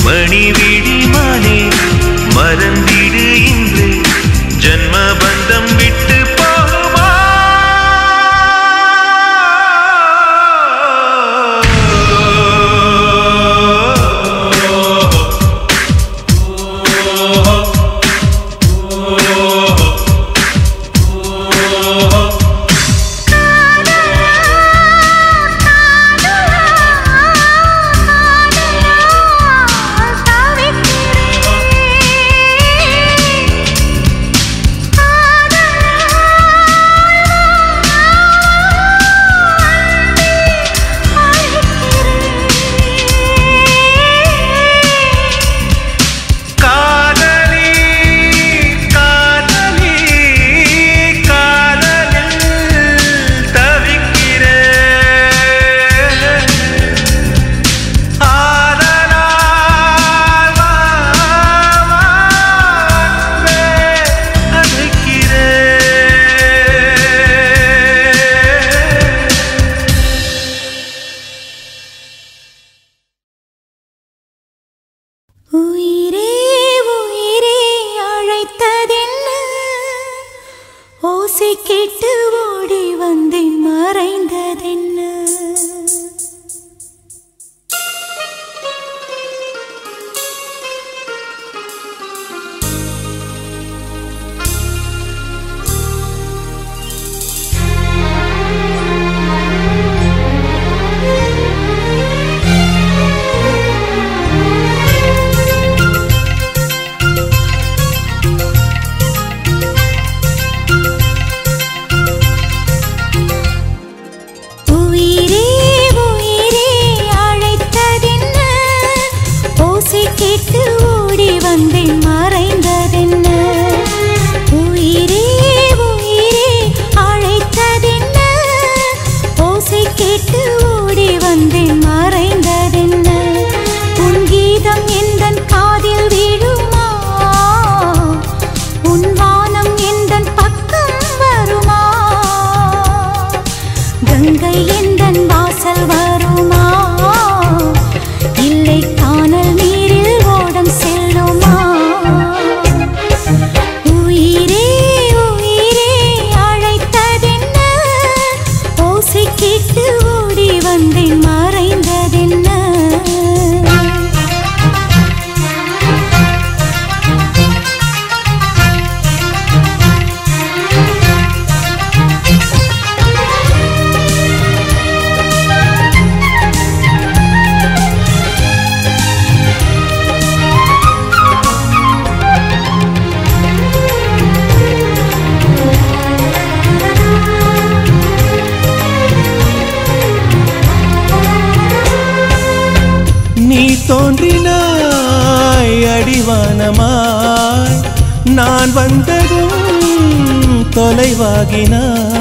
மணிவிழி மானே மறந்திடு இன்று ஜன்ம பந்தம் விட்டு போகுமா கேட்டு ஓடி வந்தேன் மறைந்ததென்ன தோன்றினாய் அடிவானமாய் நான் வந்ததும் தொலைவாகினாய்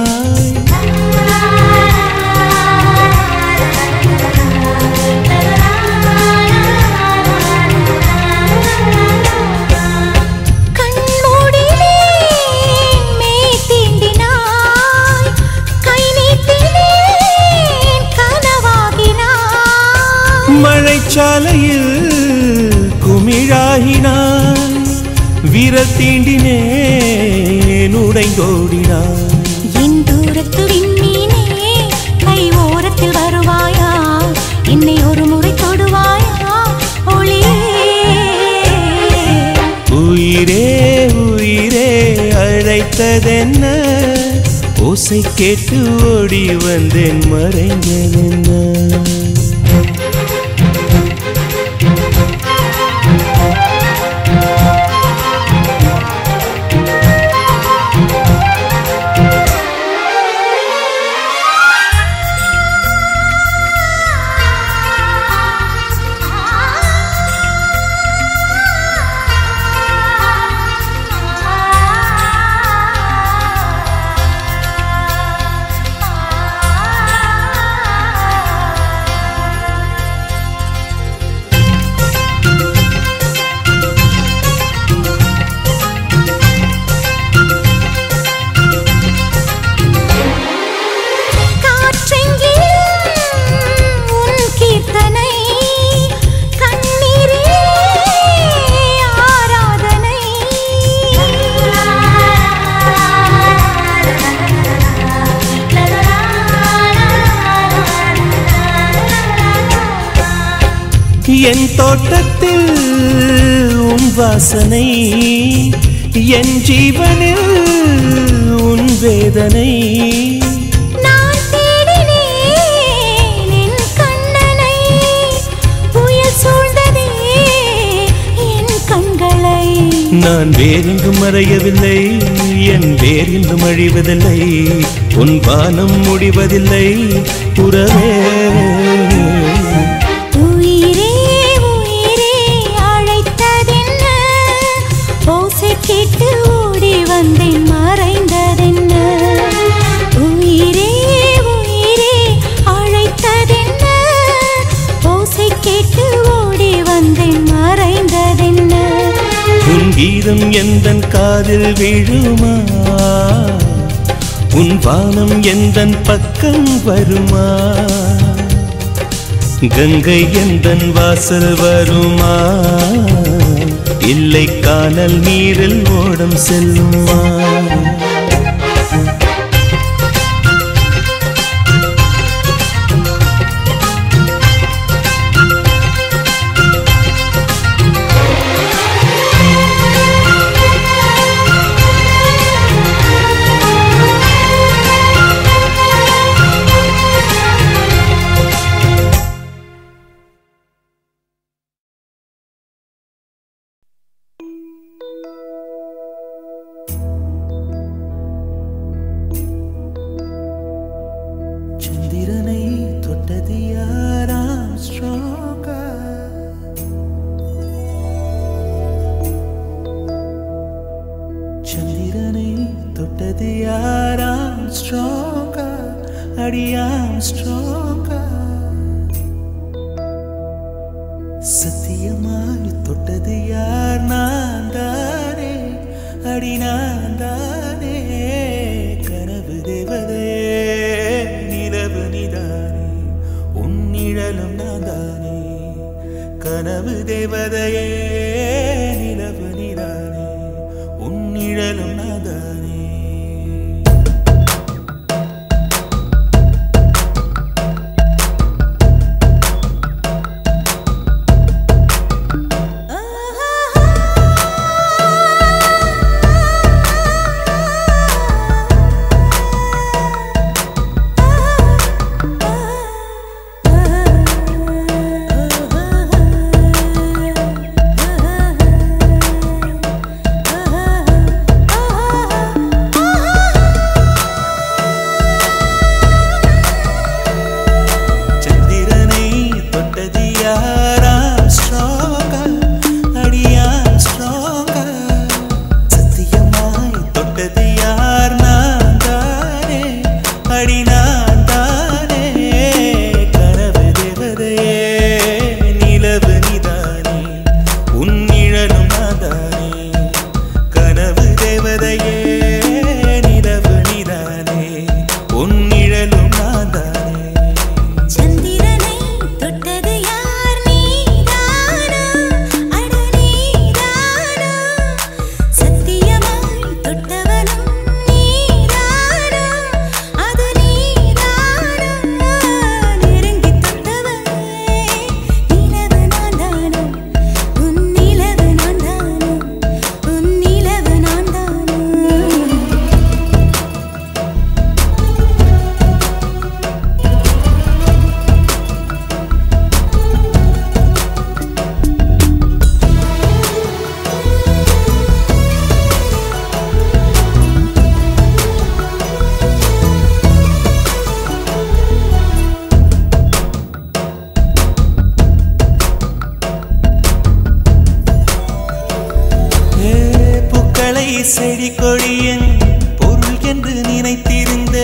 மழைச்சாலையில் குமிழாகினாய் விரல் தீண்டினேன் உடைந்தோடினாய் என் தூரத்து விண்மீனே கை ஓரத்தில் வருவாயா என்னை ஒரு முறை தொடுவாயா ஒளியே உயிரே உயிரே அழைத்ததென்ன ஓசை கேட்டு ஓடி வந்தேன் மறைந்ததென்ன தோட்டத்தில் உன் வாசனை, என் ஜீவனில் உன் வேதனை. நான் தேடினேன் என் கண்ணனை, புயல் சூழ்ந்ததே என் கண்களை. நான் வேறெங்கும் மறையவில்லை, என் வேறெங்கும் அழிவதில்லை, உன் வானம் முடிவதில்லை உறவே. உயிரே உயிரே அழைத்ததென்ன, ஓசை கேட்டு ஓடி வந்தேன் மறைந்ததென்ன. உயிரே உயிரே அழைத்ததென்ன, ஓசை கேட்டு ஓடி வந்தேன் மறைந்ததென்ன. உன் கீதம் எந்தன் காதில் விழுமா, உன் வானம் எந்தன் பக்கம் வருமா, கங்கை எந்தன் வாசல் வருமா, இல்லை கானல் நீரில் ஓடம் செல்லுமா. சந்திரனை தொட்டது யாராம் ஸ்ட்ராங்கா, சந்திரனை தொட்டது யாராம் ஸ்ட்ராங்கா, அடியாம் ஸ்ட்ராங்கா. சத்தியமாய் தொட்டது யார், நான் தானே அடி நான் தானே. கனவு தேவதையே நிலவு நீதானே, உன் நிழலும் நான் தானே. கனவு தேவதையே நிலவு நீதானே, உன் நிழலும் நான் தானே. செடி கொடியின் பொருள் என்று நினைத்திருந்த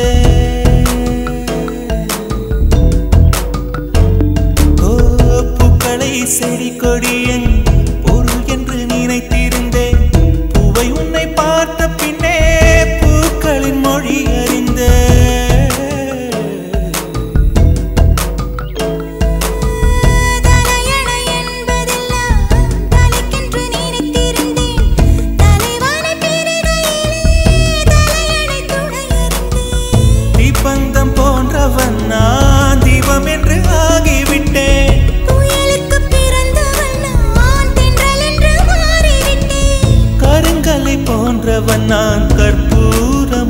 பூக்களை செடி கொடியின் பொருள் என்று நினைத்திருந்தேன். பூவை உன்னை பார்த்த பின்னே பூக்களின் மொழி அறிந்த பந்தம் போன்றவன் நான், தீபம் என்று ஆகிவிட்டேன். புயலுக்கு பிறந்தவன் நான் கற்பூரமாகிவிட்டேன்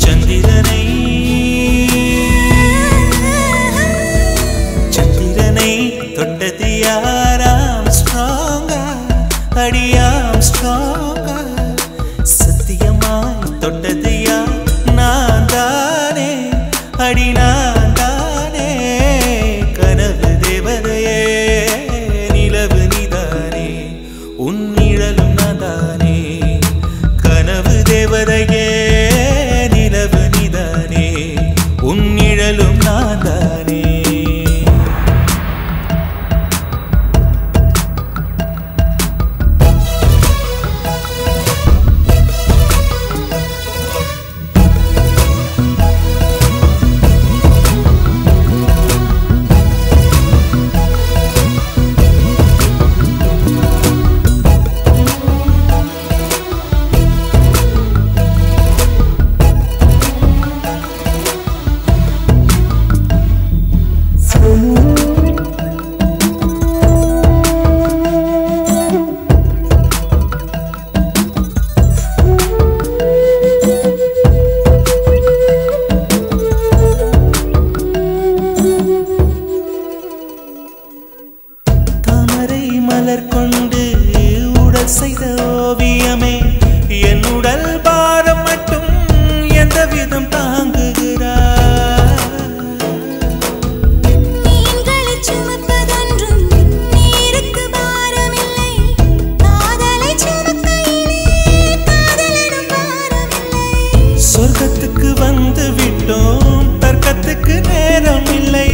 சந்திரனை தொட்டது யாராம் ஸ்ட்ராங்கா அடியாம் ஸ்ட்ராங்கா சத்தியமாய் தொட்டது யார் நான் தானே அடி நான் தானே கனவு தேவதையே நிலவு நீதானே உன் நிழலும் நான் தானே கனவு தேவதையே நிலவு நீதானே உன் நிழலும் நான் தானே மலர் கொண்டு உடல் செய்த ஓவியமே என் உடல் பாரம் மட்டும் எந்த விதம் தாங்குகிறார் நீங்களை சுமப்பதொன்றும் நீருக்கு பாரமில்லை காதலை சுமக்கையிலே காதலினும் பாரமில்லை சொர்க்கத்துக்கு வந்து விட்டோம் தர்க்கத்துக்கு நேரம் இல்லை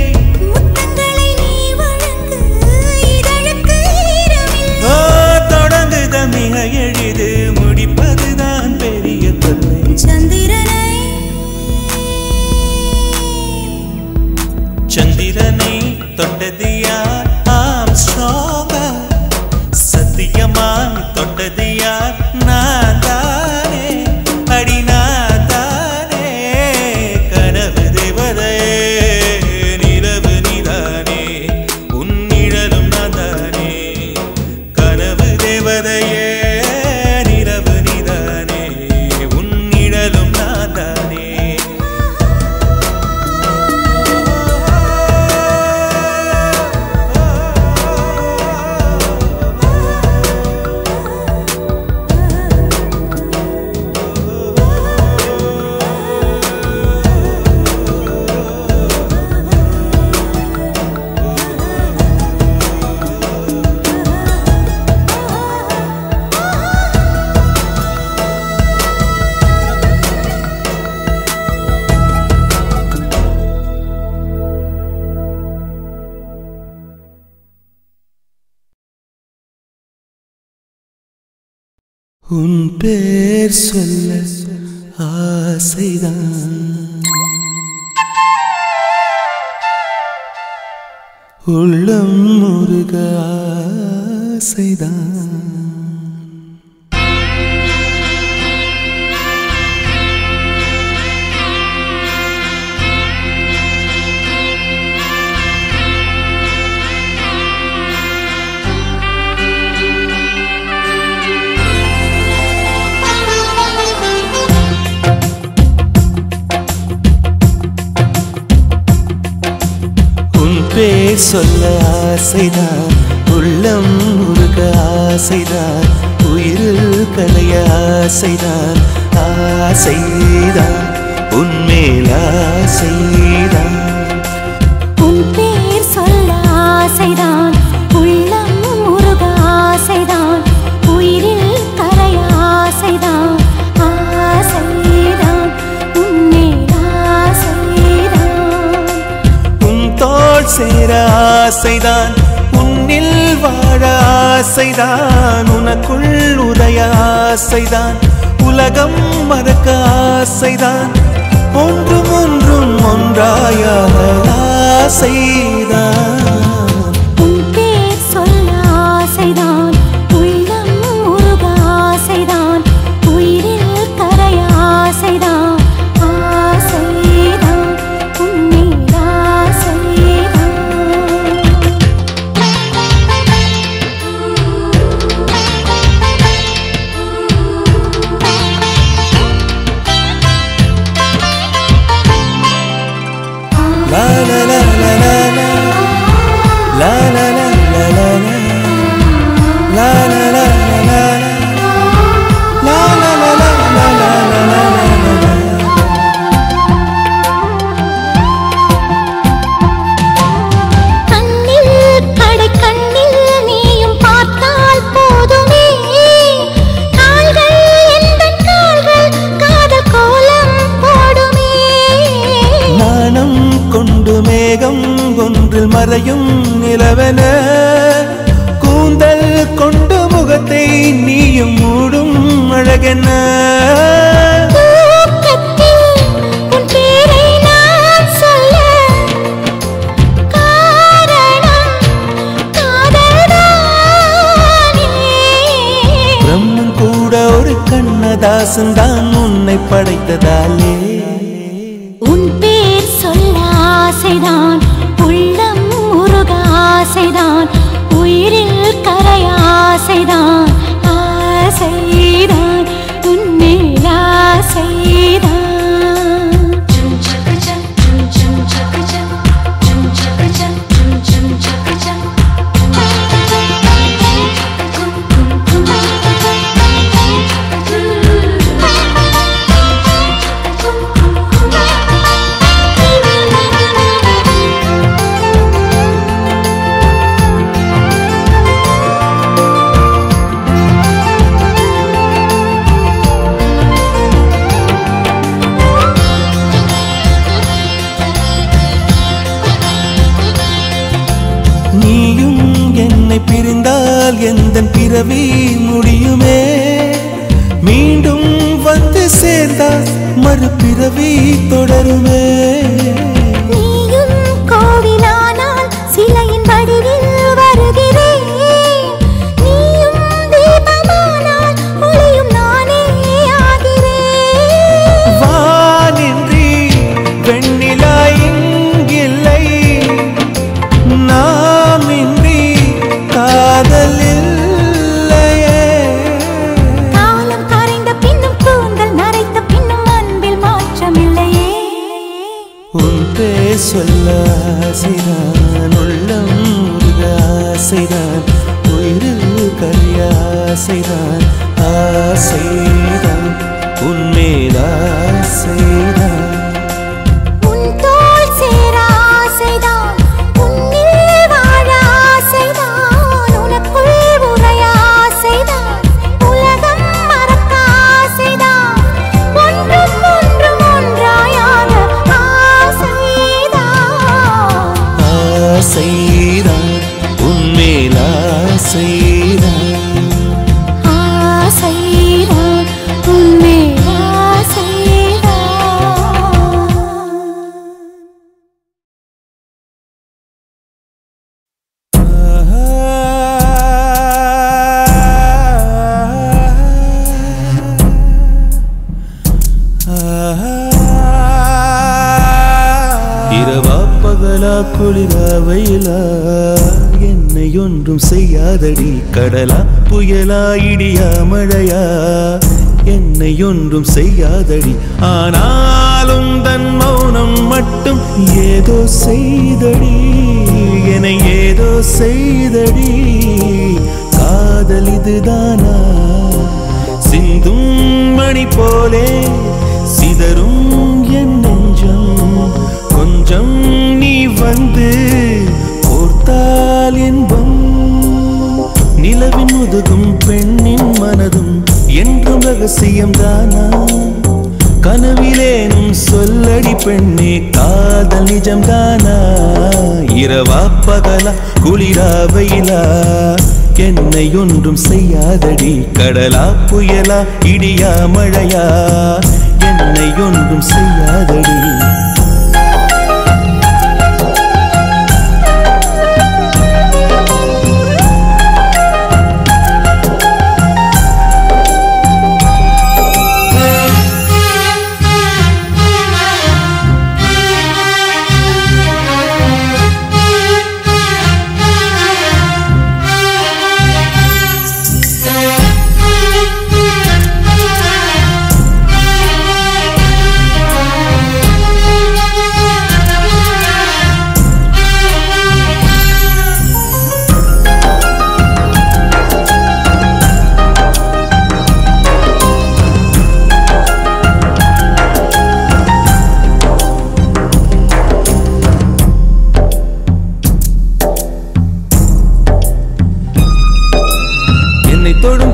மிக எளிது முடிப்பதுதான் பெரிய தொல்லை சந்திரனை தொட்டது யார் ஆம் ஸ்ட்ராங்கா சத்தியமாய் தொட்டது யார் நான் தானே அடி நான் தானே கனவு தேவதையே நிலவு நீதானே உன் நிழலும் நான் தானே கனவு தேவதையே நிலவு நீதானே உன் நிழலும் நான் தானே உன் பேர் சொல்ல ஆசைதான் உள்ளம் முருக ஆசைதான் பேர் சொல்ல ஆசைதான் உள்ளம் முருக ஆசைதான் உயிரில் கலைய ஆசைதான் ஆசைதான் உன்மேல் ஆசைதான் உன் பேர் சொல்ல ஆசைதான் உள்ளம் முருக ஆசைதான் உயிரில் கரைய ஆசைதான் ஆசைதான் உன்மேல் ஆசைதான் உன் தோள் சேர ஆசைதான் உன்னில் வாழ ஆசைதான் உனக்குள் உதய ஆசைதான் உலகம் மறக்க ஆசைதான் ஒன்றும் ஒன்றும் ஒன்றாய ஆசைதான் உன் பேர் சொல்ல ஆசைதான் உள்ளம் முருக ஆசைதான் உயிரில் கரைய ஆசைதான் ஆசைதான் உன்மேல் ஆசைதான் நிலவென கூந்தல் கொண்டு முகத்தை நீயும் மூடும் அழகென பிரம்மன் கூட ஒரு கண்ணதாசன் தான் உன்னை படைத்ததாலே உன் பேர் சொல்ல ஆசைதான் உள்ளம் முருக ஆசைதான் உயிரில் கரைய ஆசைதான் ஆசைதான் உன்மேல் ஆசைதான் பிரிந்தால் எந்தன் பிறவி முடியுமே மீண்டும் வந்து சேர்ந்தால் மறுபிறவி தொடருமே நீயும் கோவிலானால் சிலையின் வடிவில் வருகிறேன் நீயும் தீபமானால் ஒளியும் நானே ஆகிறேன் வானின்றி வெண்ணிலா இங்கில்லை நாம் இன்றி காதலில்லையே காலம் கரைந்த பின்னும் கூந்தல் நரைத்த பின்னும் அன்பில் மாற்றமில்லையே உன் பேர் சொல்ல ஆசைதான் உள்ளம் முருக ஆசைதான் உயிரில் கரிய ஆசைதான் ஆசைதான் உன்மேல் ஆசைதான் உன் தோள் சேர ஆசைதான் உன்னில் வாழ ஆசைதான் உனக்குள் உறைய ஆசைதான் உலகம் மறக்க ஆசைதான் ஒன்றும் ஒன்றும் ஒன்றாயாக ஆசைதான் ஆசைதான் உன்மேல் ஆசைதான் ஆசைதான் உன்மேல் ஆசைதான் இரவா பகலா குளிரா வெயிலா என்னை ஒன்றும் செய்யாதடி கடலா புயலா இடியா மழையா என்னை ஒன்றும் செய்யாதடி ஆனாலும் தன் மௌனம் மட்டும் ஏதோ செய்தடி என்னை ஏதோ செய்தடி காதல் இதுதானா சிந்தும் மணி போலே சிதறும் என் நெஞ்சம் கொஞ்சம் நீ வந்து கோர்த்தால் இன்பம் நிலவின் முதுகும் பெண்ணின் மனதும் என்றும் ரகசியம் தானா கனவிலேனும் சொல்லடி பெண்ணே காதல் நிஜம் தானா இரவா பகலா குளிரா வெயிலா என்னை ஒன்றும் செய்யாதடி கடலா புயலா இடியா மழையா என்னை ஒன்றும் செய்யாதடி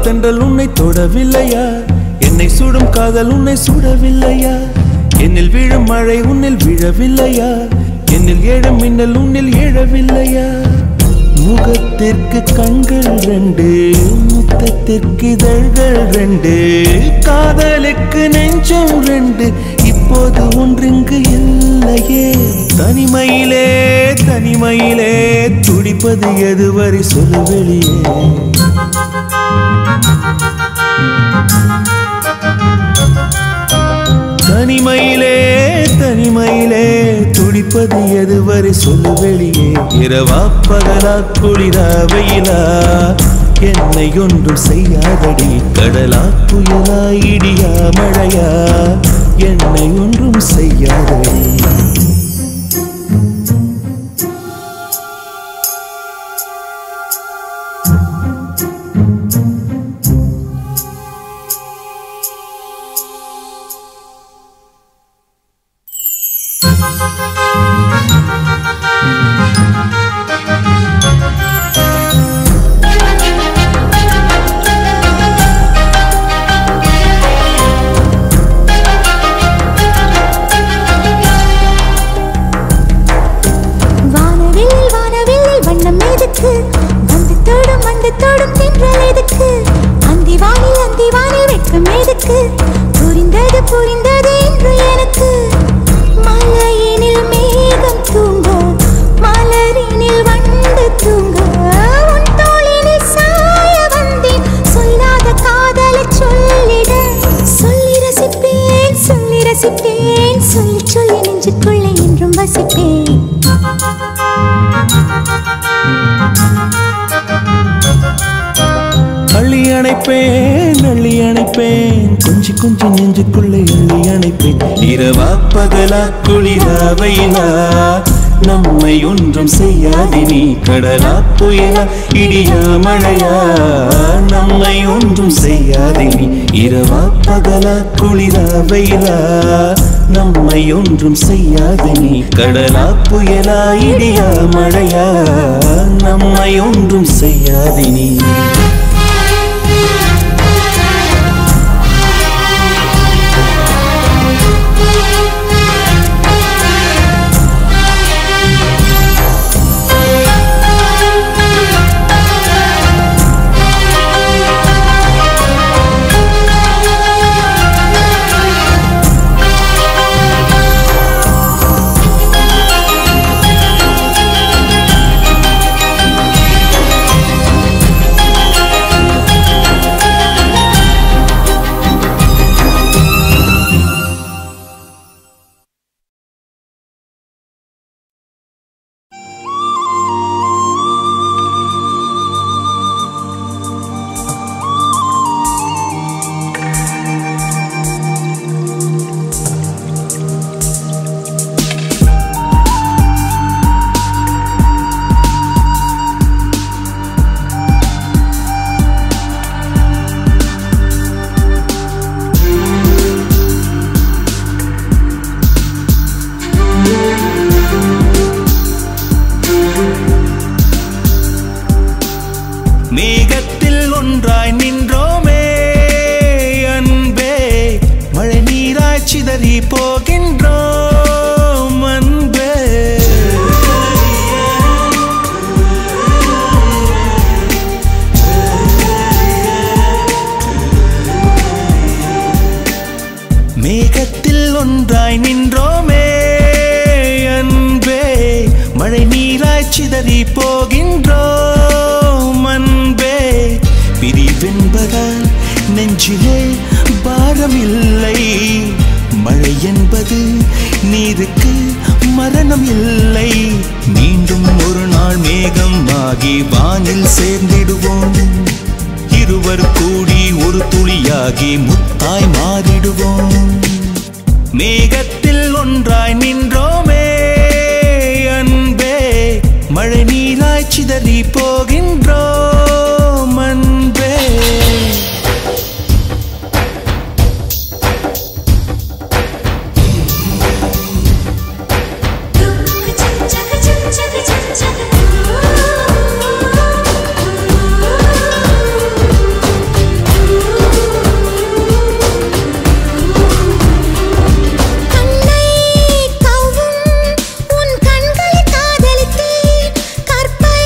தென்றல் உன்னை தொடவில்லையா என்னை சுடும் காதல் உன்னை சுடவில்லையா என்னில் விழும் மழை உன்னில் விழவில்லையா என்னில் ஏழும் மின்னல் உன்னில் எழவில்லையா முகத்திற்கு கண்கள் ரெண்டு, முத்தத்திற்கு இதழ்கள் ரெண்டு, காதலுக்கு நெஞ்சம் ரெண்டு, இப்போது ஒன்றிங்கு இல்லையே. தனிமையிலே தனிமையிலே துடிப்பது எதுவரை சொல்லு வெளியே. தனிமையிலே தனிமையிலே துடிப்பது எதுவரை சொல்லு வெளியே. இரவா பகலா குளிரா வெயிலா என்னை ஒன்றும் செய்யாதடி. கடலா புயலா இடியா மழையா என்னை ஒன்றும் செய்யாதடி. புரிந்தது என்று எனக்கு. மலையினில் மேகம் தூங்க, மலரினில் வண்டு தூங்க, உன் தோளினில் சாய வந்தேன். சொல்லாத காதலை சொல்லிட, சொல்லி ரசிப்பேன் சொல்லி ரசிப்பேன், சொல்லி சொல்லி நெஞ்சுக்குள்ளே என்றும் வசிப்பேன். அள்ளி அணைப்பேன் அள்ளி அணைப்பேன், கொஞ்சி கொஞ்சி நெஞ்சுக்குள்ளே அள்ளி அணைப்பேன். இரவா பகலா குளிரா வெயிலா நம்மை ஒன்றும் செய்யாது நீ. கடலா புயலா இடியா மழையா நம்மை ஒன்றும் செய்யாது நீ. இரவா பகலா குளிரா வெயிலா நம்மை ஒன்றும் செய்யாது நீ. கடலா புயலா இடியா மழையா நம்மை ஒன்றும் செய்யாது நீ. மேகத்தில் ஒன்றாய் நின்றோமே அன்பே, மழை நீராய் சிதறி போகின்றோம் அன்பே. மேகத்தில் ஒன்றாய் நின்றோமே அன்பே, மழை நீராய் சிதறி போகின்றோம் அன்பே. பிரிவென்பதால் நெஞ்சிலே பாரமில்லை, மழை என்பது நீருக்கு மரணம் இல்லை. மீண்டும் ஒரு நாள் மேகம் ஆகி வானில் சேர்ந்திடுவோம். இருவர் கூடி ஒரு துளியாகி முத்தாய் மாறிடுவோம். மேகத்தில் ஒன்றாய் நின்றோமே அன்பே, மழை நீராய் சிதறி போகின்றோம் அன்பே. கண்ணை கவ்வும் உன் கண்களை காதலித்தேன், கற்பை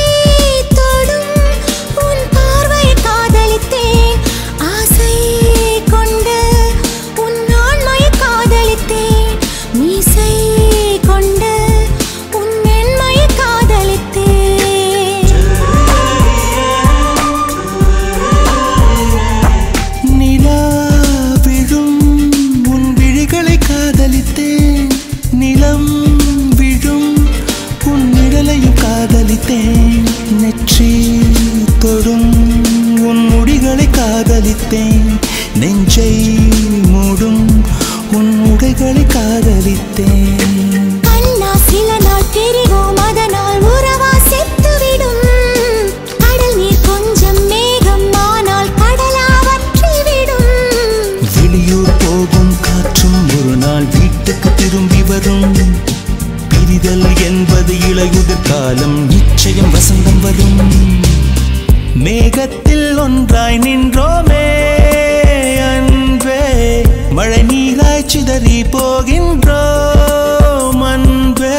காதலித்தேன் நெஞ்சை மூடும் உன் உடைகளை காதலித்தேன் கண்ணா சில நாள் தெரிவோம் அதனால் உறவா செத்துவிடும் கடல் நீர் கொஞ்சம் மேகம் ஆனால் கடலா வற்றிவிடும் வெளியூர் போகும் காற்றும் ஒரு நாள் வீட்டுக்கு திரும்பி வரும் பிரிதல் என்பது இளையுதிர் காலம் நிச்சயம் வசந்தம் வரும் மேகத்தில் ஒன்றாய் நின்றோமே அன்பே மழை நீராய் சிதறி போகின்றோம் அன்பே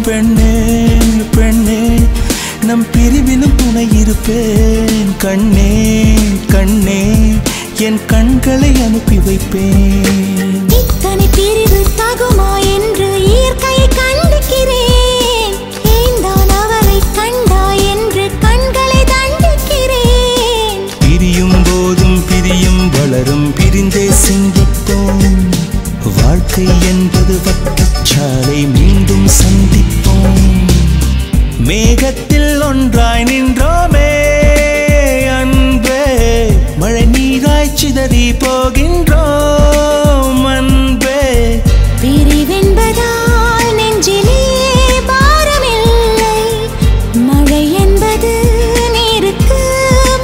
பெண்ணே பெண்ணே நம் பிரிவிலும் துணை இருப்பேன் கண்ணே கண்ணே என் கண்களை அனுப்பி வைப்பேன் இத்தனை பிரிவு தகுமா என்று இயற்கையை கண்டிக்கிறேன் ஏந்தான் அவரை கண்டா என்று கண்களை தண்டிக்கிறேன் பிரியும் போதும் பிரியும் வளரும் பிரிந்தே சிந்திப்போம் வாழ்க்கை என்பது வட்டச்சாலை மீண்டும் சந்திப்போம் மேகத்தில் ஒன்றாய் நின்றோமே அன்பே மழை நீராய் சிதறி போகின்றோம் அன்பே பிரிவென்பதால் நெஞ்சிலே பாரமில்லை மழை என்பது நீருக்கு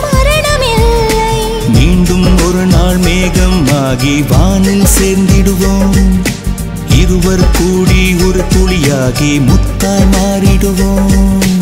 மரணமில்லை மீண்டும் ஒரு நாள் மேகம் ஆகி வானில் சேர்ந்திடுவோம் இருவர் கூடி ஒரு துளியாகி முத்தாய் மாறிடுவோம்